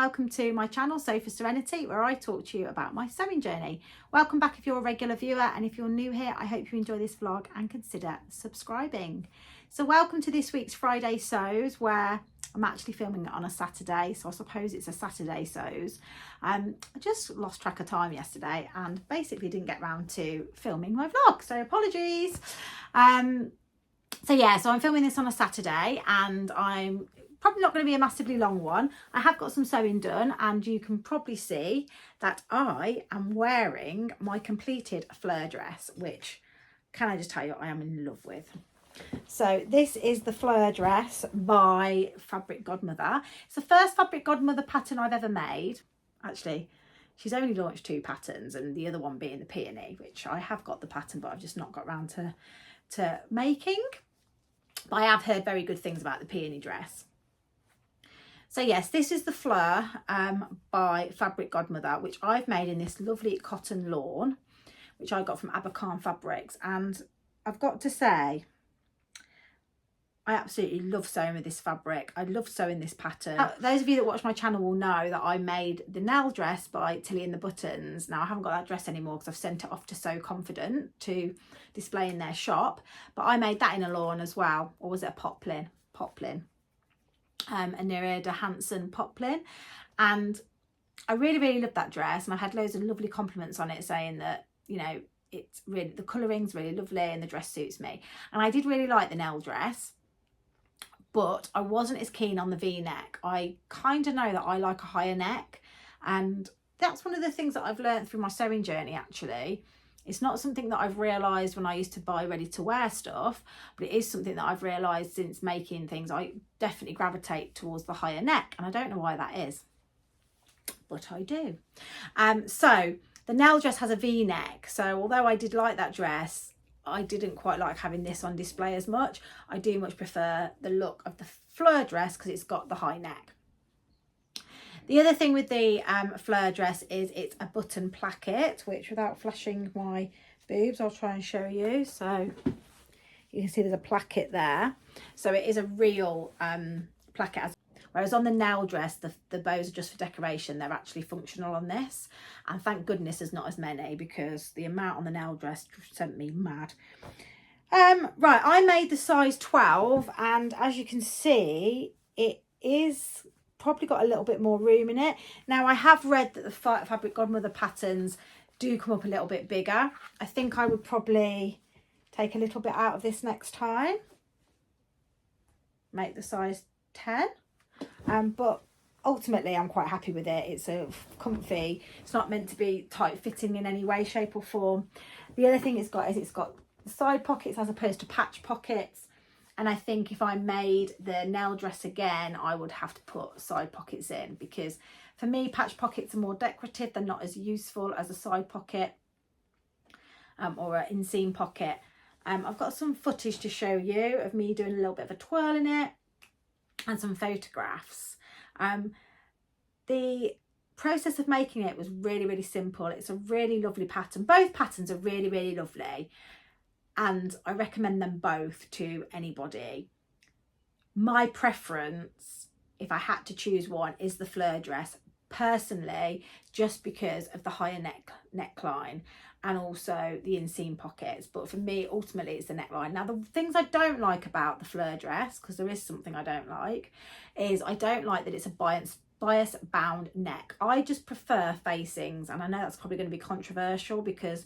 welcome to my channel Sofa Serenity, where I talk to you about my sewing journey. Welcome back if you're a regular viewer, and if you're new here, I hope you enjoy this vlog and consider subscribing. So welcome to this week's Friday sews, where I'm actually filming it on a Saturday, so I suppose it's a Saturday sews. I just lost track of time yesterday and basically didn't get around to filming my vlog, so apologies. So I'm filming this on a Saturday, and I'm probably not going to be a massively long one. I have got some sewing done, and you can probably see that I am wearing my completed Fleur dress, which, can I just tell you, I am in love with. So this is the Fleur dress by Fabric Godmother. It's the first Fabric Godmother pattern I've ever made. Actually, she's only launched 2 patterns, and the other one being the peony, which I have got the pattern, but I've just not got around to making. But I have heard very good things about the peony dress. So yes, this is the Fleur by Fabric Godmother, which I've made in this lovely cotton lawn, which I got from Abercorn Fabrics. And I've got to say, I absolutely love sewing with this fabric. I love sewing this pattern. Those of you that watch my channel will know that I made the NELL dress by Tilly and the Buttons. Now, I haven't got that dress anymore because I've sent it off to Sew Confident to display in their shop. But I made that in a lawn as well. Or was it a Poplin? Poplin. A Nerida Hansen Poplin. And I really, really love that dress. And I've had loads of lovely compliments on it, saying that, you know, it's really, the colouring's really lovely and the dress suits me. And I did really like the NELL dress, but I wasn't as keen on the V-neck. I kind of know that I like a higher neck, and that's one of the things that I've learned through my sewing journey, actually. It's not something that I've realised when I used to buy ready-to-wear stuff, but it is something that I've realised since making things. I definitely gravitate towards the higher neck, and I don't know why that is, but I do. So the NELL dress has a V-neck, so although I did like that dress, I didn't quite like having this on display as much. I do much prefer the look of the Fleur dress because it's got the high neck. The other thing with the Fleur dress is it's a button placket, which, without flashing my boobs, I'll try and show you. So you can see there's a placket there. So it is a real placket. Whereas on the NELL dress, the bows are just for decoration. They're actually functional on this. And thank goodness there's not as many, because the amount on the NELL dress sent me mad. Right, I made the size 12, and as you can see, it is probably got a little bit more room in it. Now, I have read that the Fabric Godmother patterns do come up a little bit bigger. I think I would probably take a little bit out of this next time. Make the size 10. But ultimately I'm quite happy with it. It's a comfy, it's not meant to be tight fitting in any way, shape or form. The other thing it's got is it's got side pockets as opposed to patch pockets. And I think if I made the NELL dress again, I would have to put side pockets in, because for me, patch pockets are more decorative. They're not as useful as a side pocket or an inseam pocket. I've got some footage to show you of me doing a little bit of a twirl in it, and some photographs. The process of making it was really, really simple. It's a really lovely pattern. Both patterns are really, really lovely, and I recommend them both to anybody. My preference, if I had to choose one, is the Fleur dress, personally, just because of the higher neckline and also the inseam pockets. But for me, ultimately, it's the neckline. Now, the things I don't like about the Fleur dress, because there is something I don't like, is I don't like that it's a bias bound neck. I just prefer facings, and I know that's probably going to be controversial because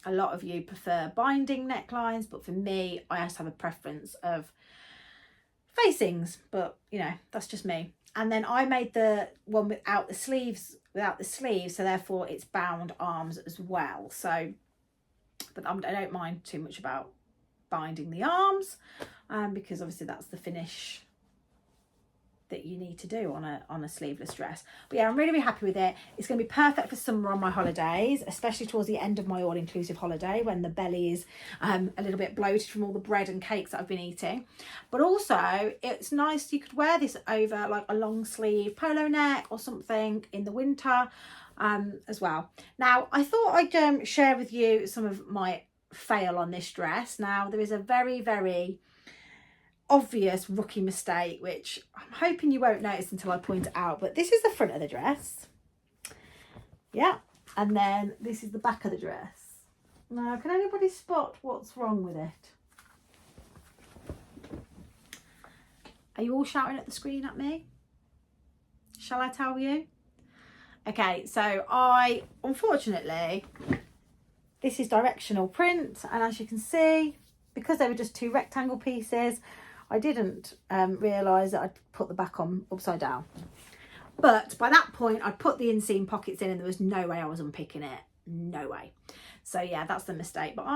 a lot of you prefer binding necklines, but for me, I just have a preference of facings. But you know, that's just me. And then I made the one without the sleeves, so therefore it's bound arms as well. So, but I don't mind too much about binding the arms, because obviously that's the finish that you need to do on a sleeveless dress. But yeah, I'm really, really happy with it. It's going to be perfect for summer on my holidays, especially towards the end of my all-inclusive holiday, when the belly is a little bit bloated from all the bread and cakes that I've been eating. But also, it's nice, you could wear this over like a long sleeve polo neck or something in the winter as well. Now, I thought I'd share with you some of my fail on this dress. Now, there is a very, very obvious rookie mistake, which I'm hoping you won't notice until I point it out, but this is the front of the dress. Yeah, and then this is the back of the dress. Now, can anybody spot what's wrong with it? Are you all shouting at the screen at me? Shall I tell you? Okay, so unfortunately, this is directional print, and as you can see, because they were just 2 rectangle pieces, I didn't realise that I'd put the back on upside down. But by that point, I'd put the inseam pockets in and there was no way I was unpicking it. No way. So yeah, that's the mistake. But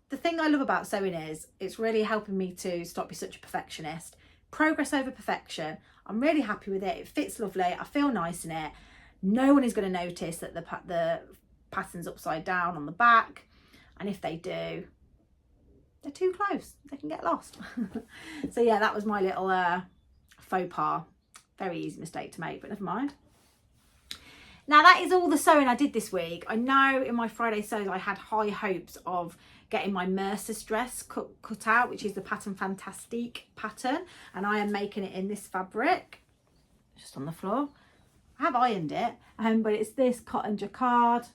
the thing I love about sewing is it's really helping me to stop being such a perfectionist. Progress over perfection. I'm really happy with it. It fits lovely. I feel nice in it. No one is going to notice that the pattern's upside down on the back. And if they do, they're too close. They can get lost. So yeah, that was my little faux pas. Very easy mistake to make, but never mind. Now that is all the sewing I did this week. I know in my Friday sews I had high hopes of getting my Mercer's dress cut out, which is the Pattern Fantastique pattern, and I am making it in this fabric, just on the floor. I have ironed it, but it's this cotton jacquard,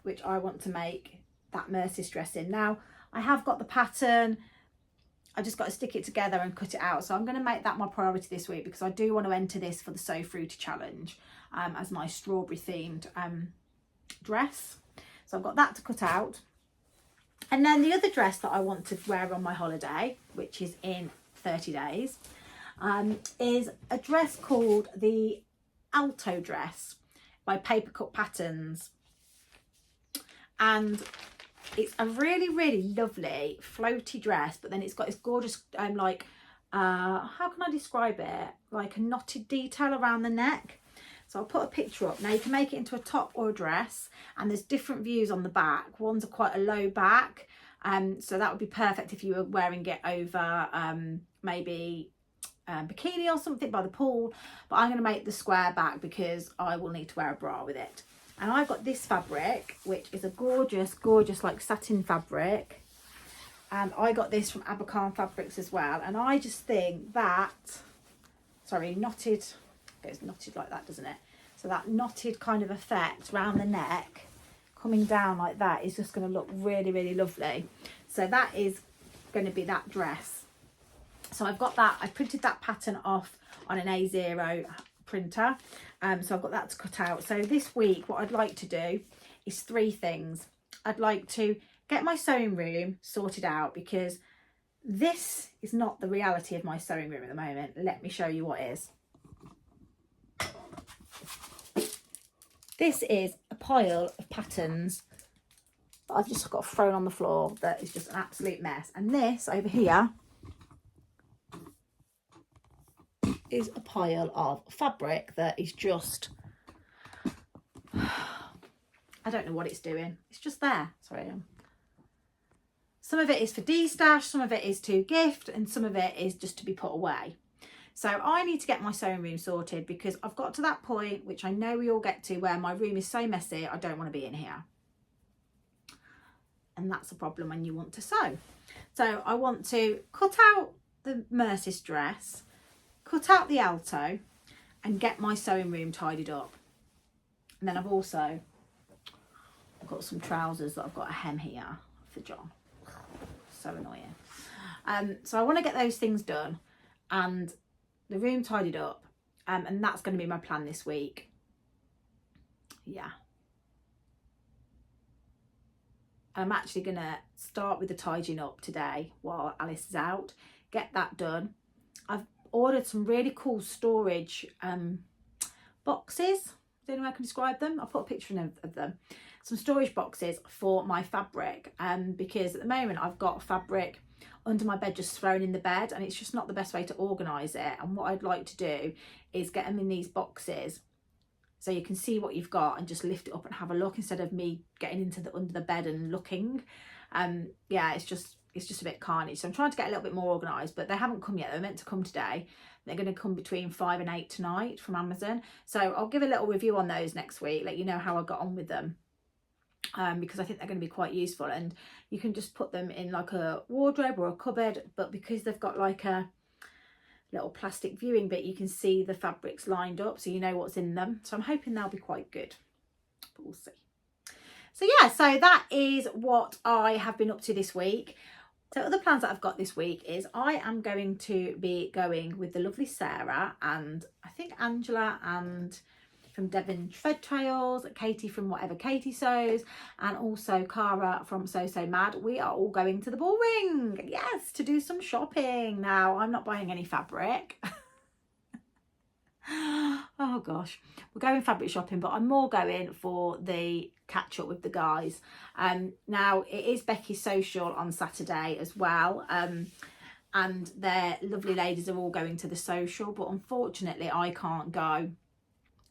which I want to make that Mercer's dress in. Now I have got the pattern. I just got to stick it together and cut it out. So I'm going to make that my priority this week because I do want to enter this for the Sew Fruity Challenge as my strawberry themed dress. So I've got that to cut out. And then the other dress that I want to wear on my holiday, which is in 30 days, is a dress called the Aalto Dress by Paper Cut Patterns. And it's a really, really lovely floaty dress, but then it's got this gorgeous, how can I describe it? Like a knotted detail around the neck. So I'll put a picture up. Now you can make it into a top or a dress, and there's different views on the back. One's quite a low back, so that would be perfect if you were wearing it over maybe bikini or something by the pool. But I'm going to make the square back because I will need to wear a bra with it. And I've got this fabric, which is a gorgeous, gorgeous like satin fabric. And I got this from Abercorn Fabrics as well. And I just think that, knotted, it goes knotted like that, doesn't it? So that knotted kind of effect round the neck, coming down like that, is just going to look really, really lovely. So that is going to be that dress. So I've got that, I printed that pattern off on an A0 printer. So I've got that to cut out. So this week what I'd like to do is 3 things. I'd like to get my sewing room sorted out because this is not the reality of my sewing room at the moment. Let me show you what is. This is a pile of patterns that I've just got thrown on the floor that is just an absolute mess. And this over here is a pile of fabric that is just, I don't know what it's doing. It's just there. Sorry. Some of it is for de-stash, some of it is to gift, and some of it is just to be put away. So I need to get my sewing room sorted because I've got to that point, which I know we all get to, where my room is so messy, I don't want to be in here. And that's a problem when you want to sew. So I want to cut out the Mercer's dress, cut out the Aalto, and get my sewing room tidied up. And then I've got some trousers that I've got a hem here for John. So annoying. So I want to get those things done and the room tidied up, and that's going to be my plan this week. Yeah. I'm actually going to start with the tidying up today while Alice is out, get that done. I've ordered some really cool storage boxes. I don't know how I can describe them. I'll put a picture of them. Some storage boxes for my fabric, because at the moment I've got fabric under my bed just thrown in the bed, and it's just not the best way to organise it. And what I'd like to do is get them in these boxes so you can see what you've got and just lift it up and have a look instead of me getting into the under the bed and looking. Yeah, it's just a bit carnage. So I'm trying to get a little bit more organised, but they haven't come yet. They're meant to come today. They're going to come between 5 and 8 tonight from Amazon. So I'll give a little review on those next week, let you know how I got on with them. because I think they're going to be quite useful, and you can just put them in like a wardrobe or a cupboard, but because they've got like a little plastic viewing bit, you can see the fabrics lined up so you know what's in them. So I'm hoping they'll be quite good, but we'll see. So yeah, so that is what I have been up to this week. So other plans that I've got this week is I am going to be going with the lovely Sarah and I think Angela and from Devon Thread Trails, Katie from Whatever Katie Sews, and also Cara from So So Mad. We are all going to the Bullring, yes, to do some shopping. Now, I'm not buying any fabric. Oh gosh, we're going fabric shopping, but I'm more going for the catch up with the guys. Now it is Becky's social on Saturday as well, and their lovely ladies are all going to the social, but unfortunately I can't go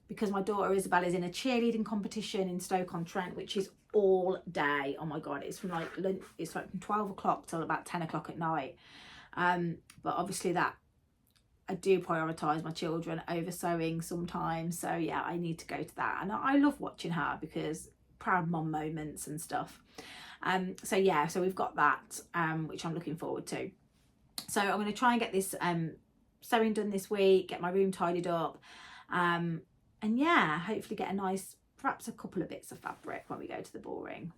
because my daughter Isabel is in a cheerleading competition in Stoke-on-Trent, which is all day. Oh my god, it's from like from 12 o'clock till about 10 o'clock at night. But obviously that I do prioritise my children over sewing sometimes, so yeah, I need to go to that, and I love watching her because proud mom moments and stuff. So yeah, so we've got that, which I'm looking forward to. So I'm going to try and get this sewing done this week, get my room tidied up, and yeah, hopefully get a nice, perhaps a couple of bits of fabric when we go to the Bullring.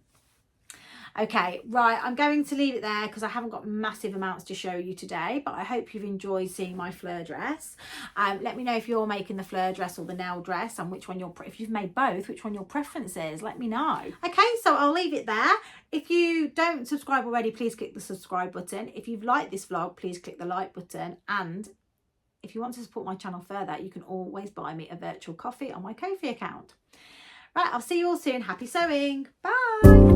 Okay, right, I'm going to leave it there because I haven't got massive amounts to show you today, but I hope you've enjoyed seeing my Fleur dress. Let me know if you're making the Fleur dress or the NELL dress, and which one if you've made both, which one your preference is. Let me know. Okay, so I'll leave it there. If you don't subscribe already, please click the subscribe button. If you've liked this vlog, please click the like button. And if you want to support my channel further, you can always buy me a virtual coffee on my Ko-fi account. Right, I'll see you all soon. Happy sewing. Bye.